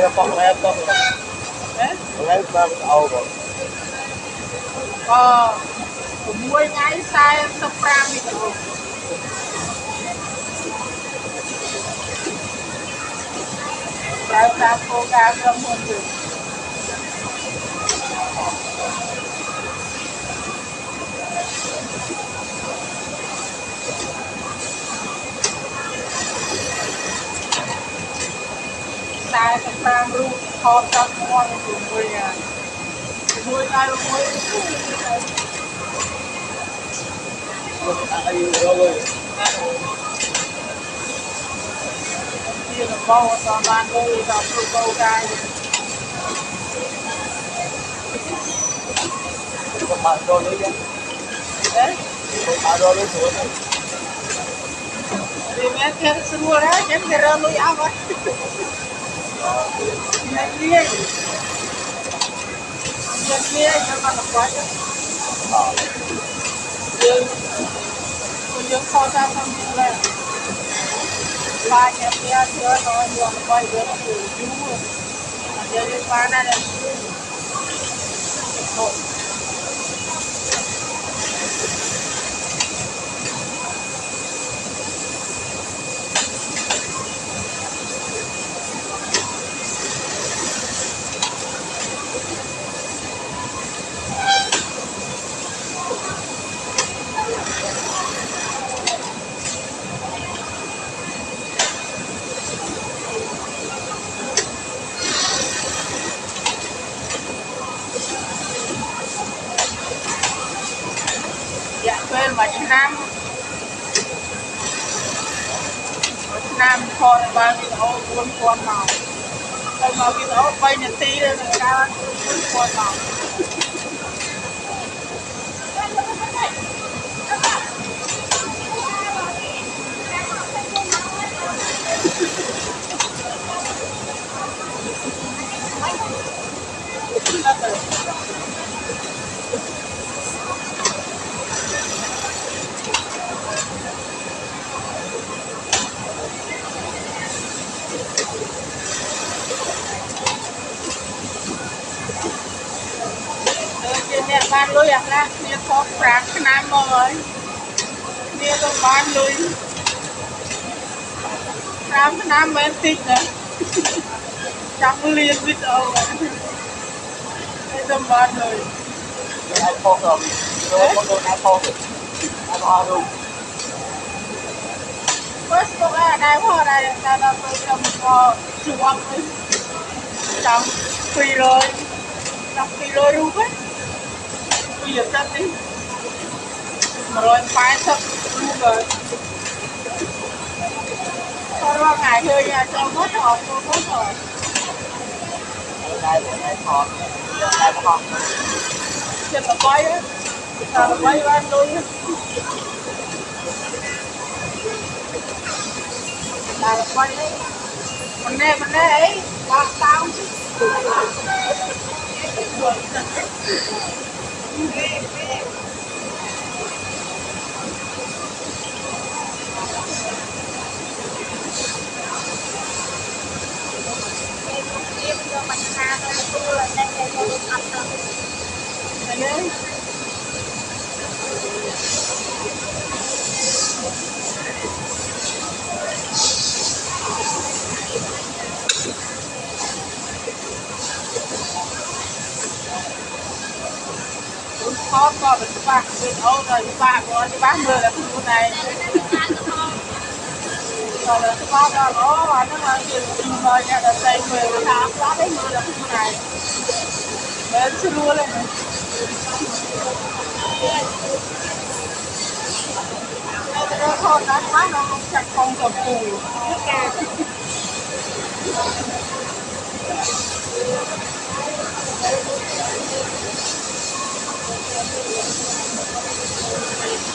là con em con lấy ba cái âu rồi mỗi ngày sai tập ra mình ra cố gắng làm một việc sai tập ra luôn họ tập ngon của người nhà mỗi ngày mỗi rồi kia là bao toàn ban đôi và câu gai các bạn rồi đấy chứ đấy bạn rồi đấy xuống thì mẹ kia xưa đấy chẳng thể ra lối áo vậy Nhân kia cho con làm quá chứ dương kho ra không biết là ba nhà kia chưa nói nhiều quay được từ chú giờ đi qua đây là dạ quên mà Nam kho này ba cái ổ cuốn con màu đây mà cái ổ bay nhật tí đây là cao cuốn con màu nè ban lối à ra nè có rạc Nam rồi nè có ban lối Nam em thích nữa chẳng liền biết đâu nè có ban lối ai phong rồi con đôi ai phong rồi ai phong luôn first có ai đây hoa đây ta đã tôi cầm có chụp ấy trong phi rồi rút ấy bây giờ cắt đi mà rồi phải thật luôn rồi con qua ngày chơi nhà cho mất rồi ai thọt chân là quay á là quay ban đôi là quay đấy mình nè ấy ba tao có mình bạc bên Âu rồi bạc rồi thì bác mưa là khu này rồi là cái bác ra nó mà nó mà mời nhà là xây mưa là tháng đó đấy mưa là khu này bên chưa luôn lên này nó thôi nó quá nó không chặt không cầm cùi nước ca Thank you.